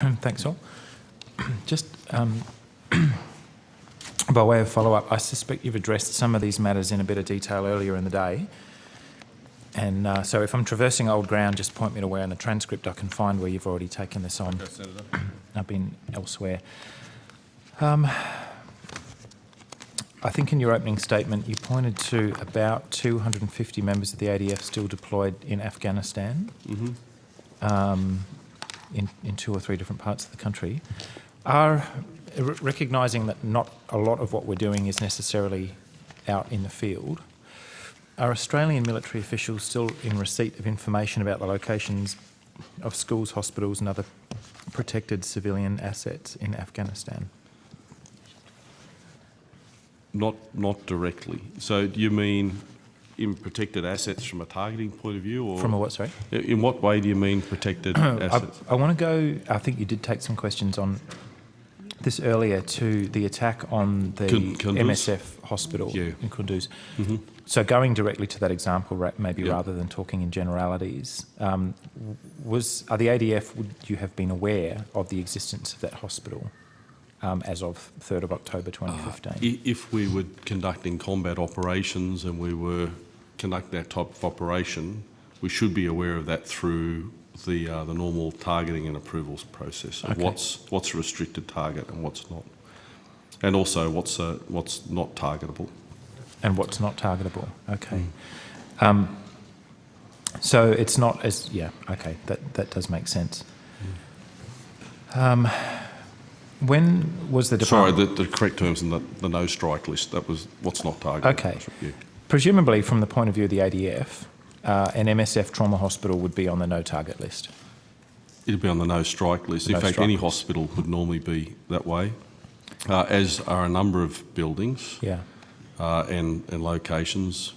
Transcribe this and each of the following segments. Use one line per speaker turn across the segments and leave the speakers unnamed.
Thanks, all. Just by way of follow-up, I suspect you've addressed some of these matters in a bit of detail earlier in the day. And so if I'm traversing old ground, just point me to where in the transcript I can find where you've already taken this on.
Okay, Senator.
I've been elsewhere. I think in your opening statement you pointed to about 250 members of the ADF still deployed in Afghanistan, in 2 or 3 different parts of the country. Recognising that not a lot of what we're doing is necessarily out in the field, are Australian military officials still in receipt of information about the locations of schools, hospitals and other protected civilian assets in Afghanistan?
Not directly. So do you mean in protected assets from a targeting point of view? Or
From a what, sorry?
In what way do you mean protected assets?
I want to go, I think you did take some questions on this earlier, to the attack on the
Kunduz?
MSF hospital in Kunduz. So going directly to that example, maybe rather than talking in generalities, are the ADF, would you have been aware of the existence of that hospital as of 3rd of October 2015?
If we were conducting combat operations and we were conducting that type of operation, we should be aware of that through the normal targeting and approvals process of what's a restricted target and what's not, and also what's not targetable.
And what's not targetable? Okay. So it's not as that does make sense. When was the department?
Sorry, the correct term's in the no strike list. That was what's not targetable.
Okay. Presumably, from the point of view of the ADF, an MSF trauma hospital would be on the no target list.
It'd be on the no strike list. In fact, any hospital would normally be that way, as are a number of buildings and locations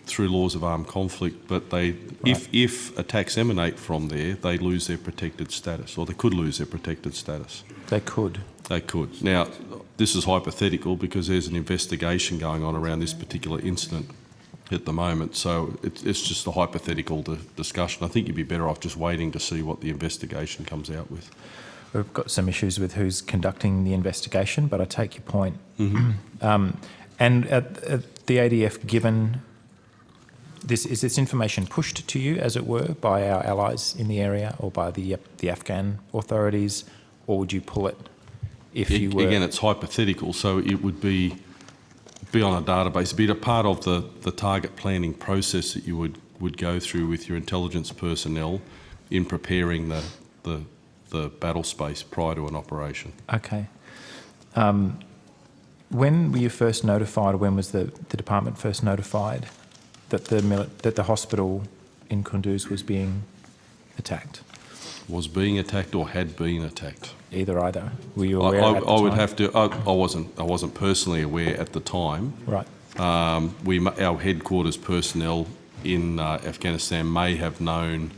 through laws of armed conflict. But if attacks emanate from there, they lose their protected status, or they could lose their protected status.
They could.
They could. Now, this is hypothetical because there's an investigation going on around this particular incident at the moment, so it's just a hypothetical discussion. I think you'd be better off just waiting to see what the investigation comes out with.
We've got some issues with who's conducting the investigation, but I take your point. And at the ADF, given this, is this information pushed to you, as it were, by our allies in the area or by the Afghan authorities, or would you pull it if you were?
Again, it's hypothetical, so it would be on a database, be a part of the target planning process that you would go through with your intelligence personnel in preparing the battle space prior to an operation.
Okay. When were you first notified, or when was the department first notified that the hospital in Kunduz was being attacked?
Was being attacked or had been attacked?
Either. Were you aware at the time?
I would have to. I wasn't personally aware at the time.
Right.
Our headquarters personnel in Afghanistan may have known,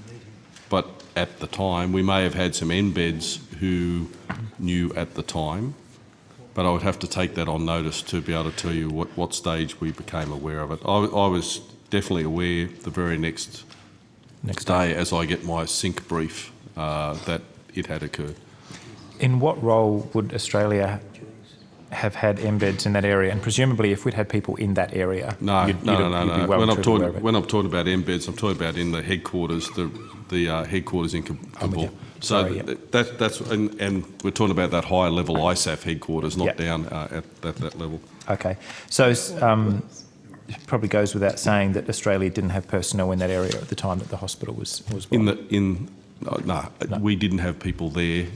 but at the time we may have had some embeds who knew at the time. But I would have to take that on notice to be able to tell you what stage we became aware of it. I was definitely aware the very next day as I get my sync brief that it had occurred.
In what role would Australia have had embeds in that area? And presumably, if we'd had people in that area,
no.
Well
when I'm talking about embeds, I'm talking about in the headquarters, the headquarters in Kabul. That's and we're talking about that higher level ISAF headquarters, not down at that level.
Okay, so it probably goes without saying that Australia didn't have personnel in that area at the time that the hospital was bombed.
No, we didn't have people there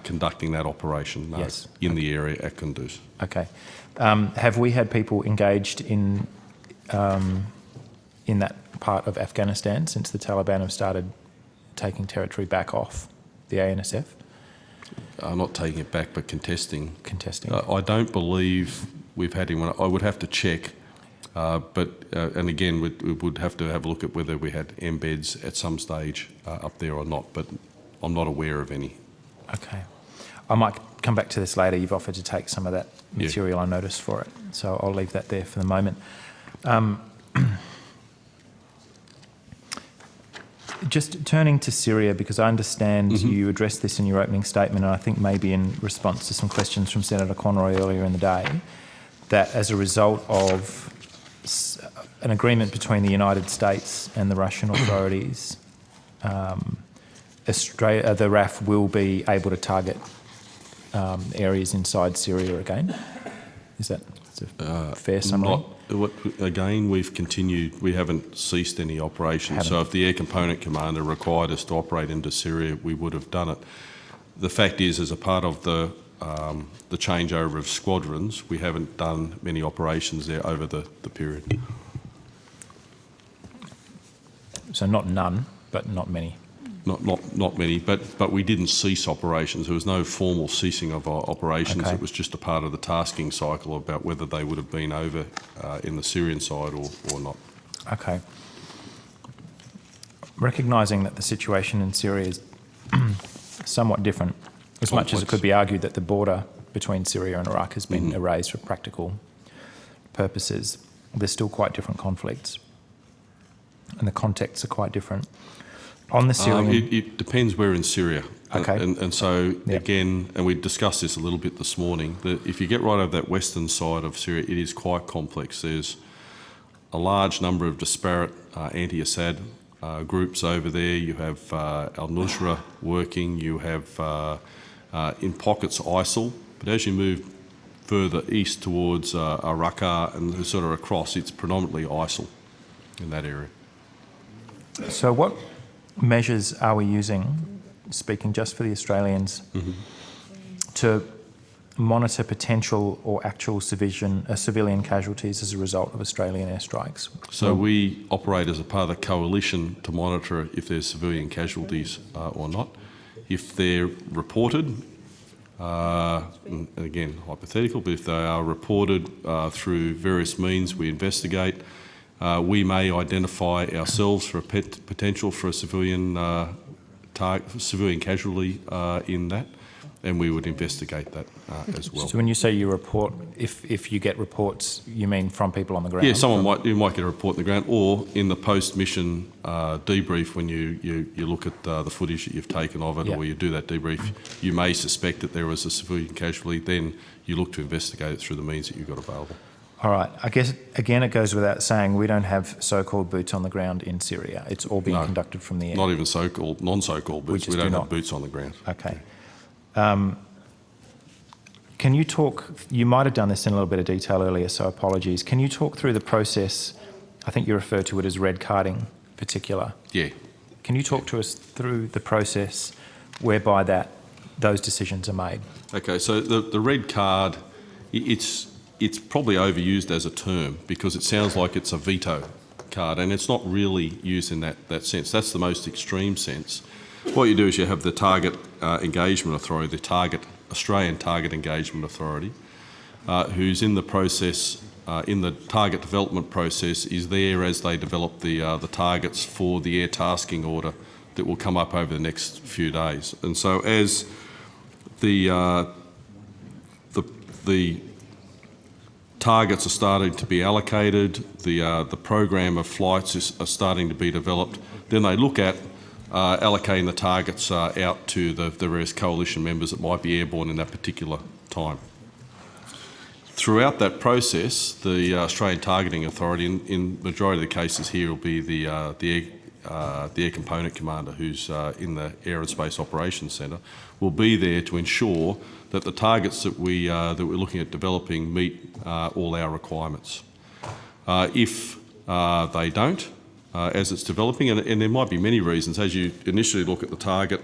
conducting that operation. No, in the area at Kunduz.
Okay, have we had people engaged in that part of Afghanistan since the Taliban have started taking territory back off the ANSF?
Not taking it back, but contesting.
Contesting.
I don't believe we've had anyone. I would have to check, and again, we would have to have a look at whether we had embeds at some stage up there or not, but I'm not aware of any.
Okay. I might come back to this later. You've offered to take some of that material on notice for it, so I'll leave that there for the moment. Just turning to Syria, because I understand you addressed this in your opening statement, and I think maybe in response to some questions from Senator Conroy earlier in the day, that as a result of an agreement between the United States and the Russian authorities, the RAF will be able to target areas inside Syria again. Is that a fair summary?
Again, we've continued. We haven't ceased any operations. So if the Air Component Commander required us to operate into Syria, we would have done it. The fact is, as a part of the changeover of squadrons, we haven't done many operations there over the period.
So not none, but not many.
Not many, but we didn't cease operations. There was no formal ceasing of our operations.
Okay.
It was just a part of the tasking cycle about whether they would have been over in the Syrian side or not.
Okay. Recognising that the situation in Syria is somewhat different, as much as it could be argued that the border between Syria and Iraq has been erased for practical purposes, there's still quite different conflicts, and the contexts are quite different. On the Syrian...
It depends where in Syria.
Okay.
And so, again, and we discussed this a little bit this morning, that if you get right over that western side of Syria, it is quite complex. There's a large number of disparate anti-Assad groups over there. You have al-Nusra working, you have in pockets ISIL, but as you move further east towards Raqqa and sort of across, it's predominantly ISIL in that area.
So what measures are we using, speaking just for the Australians, to monitor potential or actual civilian casualties as a result of Australian airstrikes?
So we operate as a part of the coalition to monitor if there's civilian casualties or not. If they're reported, and again hypothetical, but if they are reported through various means, we investigate. We may identify ourselves for a potential for a civilian casualty in that, and we would investigate that as well.
So when you say you report, if you get reports, you mean from people on the ground?
Yeah, you might get a report on the ground, or in the post-mission debrief when you look at the footage that you've taken of it, or you do that debrief, you may suspect that there was a civilian casualty, then you look to investigate it through the means that you've got available.
All right. I guess, again, it goes without saying we don't have so-called boots on the ground in Syria. It's all being conducted from the air.
Not even so-called, non-so-called boots. We don't have boots on the ground.
Okay. Can you talk, you might have done this in a little bit of detail earlier, so apologies. Can you talk through the process, I think you refer to it as red carding in particular.
Yeah.
Can you talk to us through the process whereby those decisions are made?
Okay, so the red card, it's probably overused as a term because it sounds like it's a veto card, and it's not really used in that sense. That's the most extreme sense. What you do is you have the Target Engagement Authority, the Australian Target Engagement Authority, who's in the process, in the target development process, is there as they develop the targets for the air tasking order that will come up over the next few days. And so as the targets are starting to be allocated, the program of flights are starting to be developed, then they look at allocating the targets out to the various coalition members that might be airborne in that particular time. Throughout that process, the Australian Targeting Authority, in majority of the cases here, will be the Air Component Commander, who's in the Aerospace Operations Centre, will be there to ensure that the targets that we're looking at developing meet all our requirements. If they don't, as it's developing, and there might be many reasons. As you initially look at the target,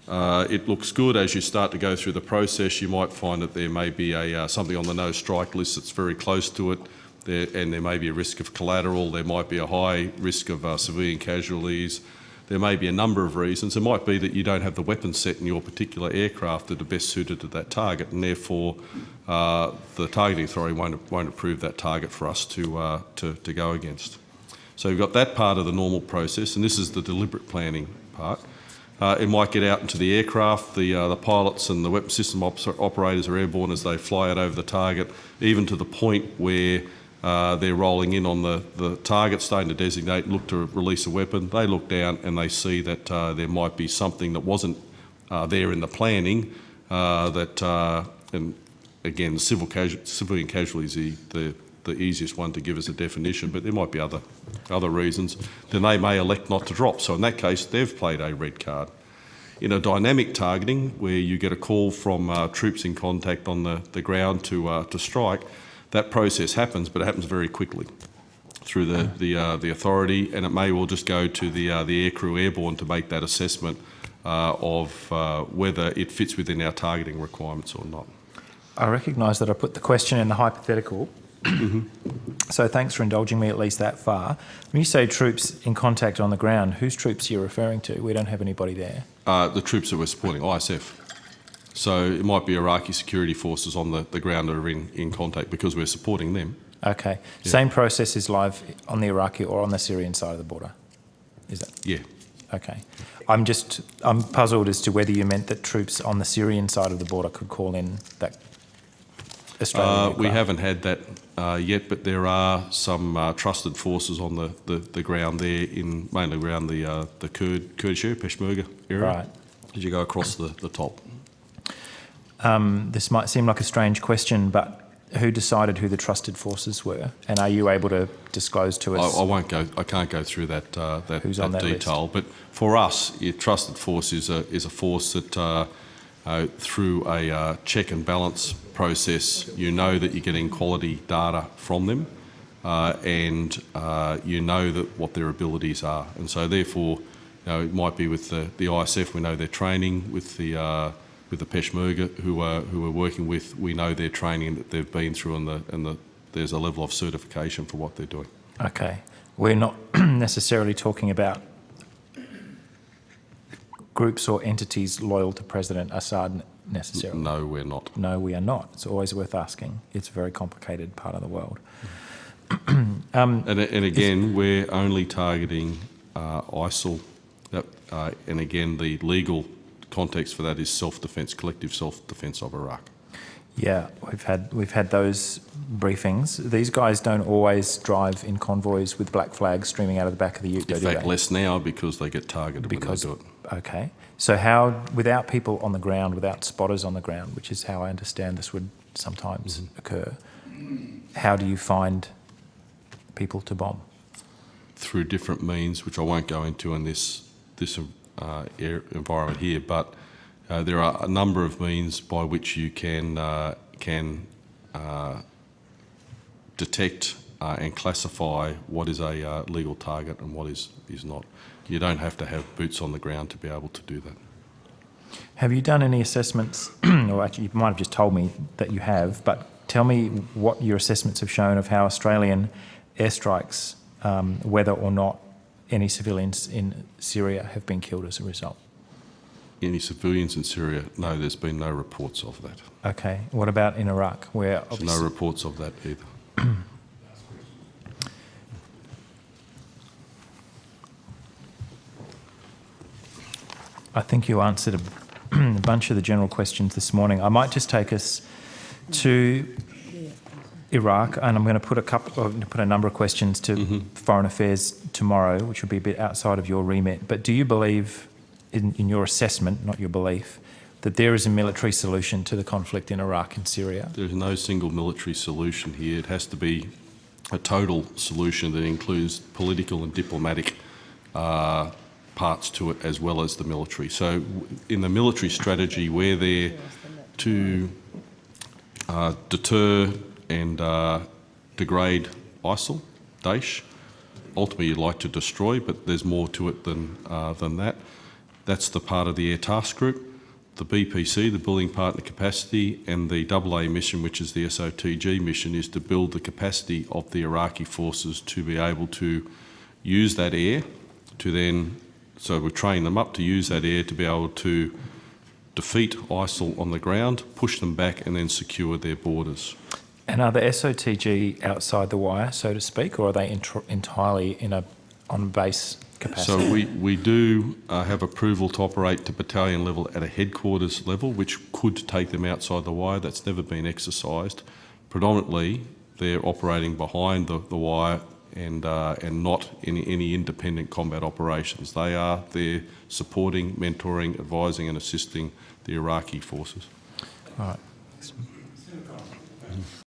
it looks good. As you start to go through the process, you might find that there may be something on the no strike list that's very close to it, and there may be a risk of collateral. There might be a high risk of civilian casualties. There may be a number of reasons. It might be that you don't have the weapon set in your particular aircraft that are best suited to that target, and therefore the Targeting Authority won't approve that target for us to go against. So you've got that part of the normal process, and this is the deliberate planning part. It might get out into the aircraft. The pilots and the weapon system operators are airborne as they fly out over the target, even to the point where they're rolling in on the target, starting to designate, look to release a weapon. They look down and they see that there might be something that wasn't there in the planning, and again, civilian casualties is the easiest one to give as a definition, but there might be other reasons. Then they may elect not to drop. So in that case, they've played a red card. In a dynamic targeting, where you get a call from troops in contact on the ground to strike, that process happens, but it happens very quickly through the authority, and it may well just go to the aircrew airborne to make that assessment of whether it fits within our targeting requirements or not.
I recognise that I put the question in the hypothetical, so thanks for indulging me at least that far. When you say troops in contact on the ground, whose troops are you referring to? We don't have anybody there.
The troops that we're supporting, ISF. So it might be Iraqi security forces on the ground that are in contact because we're supporting them.
Okay.
Yeah.
Same process is live on the Iraqi or on the Syrian side of the border? Is it?
Yeah.
Okay. I'm puzzled as to whether you meant that troops on the Syrian side of the border could call in that Australian
We haven't had that yet, but there are some trusted forces on the ground there, mainly around the Kurdish area, Peshmerga area.
Right.
As you go across the top.
This might seem like a strange question, but who decided who the trusted forces were? And are you able to disclose to us?
I can't go through that
Who's on that
detail. But for us, a trusted force is a force that through a check and balance process, you know that you're getting quality data from them, and you know that what their abilities are. And so therefore, it might be with the ISF, we know their training, with the Peshmerga who we're working with, we know their training that they've been through, and there's a level of certification for what they're doing.
Okay. We're not necessarily talking about groups or entities loyal to President Assad necessarily.
No, we're not.
No, we are not. It's always worth asking. It's a very complicated part of the world.
And again, we're only targeting ISIL, and again, the legal context for that is self-defence, collective self-defence of Iraq.
Yeah, we've had those briefings. These guys don't always drive in convoys with black flags streaming out of the back of the ute,
In fact, less now because they get targeted when they do it.
Okay. So how, without people on the ground, without spotters on the ground, which is how I understand this would sometimes occur, how do you find people to bomb?
Through different means, which I won't go into in this environment here, but there are a number of means by which you can detect and classify what is a legal target and what is not. You don't have to have boots on the ground to be able to do that.
Have you done any assessments, or actually you might have just told me that you have, but tell me what your assessments have shown of how Australian airstrikes, whether or not any civilians in Syria have been killed as a result?
Any civilians in Syria? No, there's been no reports of that.
Okay. What about in Iraq, where
There's no reports of that either.
I think you answered a bunch of the general questions this morning. I might just take us to Iraq, and I'm going to put a number of questions to Foreign Affairs tomorrow, which will be a bit outside of your remit. But do you believe, in your assessment, not your belief, that there is a military solution to the conflict in Iraq and Syria?
There's no single military solution here. It has to be a total solution that includes political and diplomatic parts to it, as well as the military. So in the military strategy, we're there to deter and degrade ISIL, Daesh. Ultimately, you'd like to destroy, but there's more to it than that. That's the part of the Air Task Group. The BPC, the Building Partner Capacity, and the AA mission, which is the SOTG mission, is to build the capacity of the Iraqi forces to be able to use that air to then, so we train them up to use that air to be able to defeat ISIL on the ground, push them back, and then secure their borders.
And are the SOTG outside the wire, so to speak, or are they entirely on base capacity?
So we do have approval to operate to battalion level at a headquarters level, which could take them outside the wire. That's never been exercised. Predominantly, they're operating behind the wire and not in any independent combat operations. They are there supporting, mentoring, advising and assisting the Iraqi forces.
All right.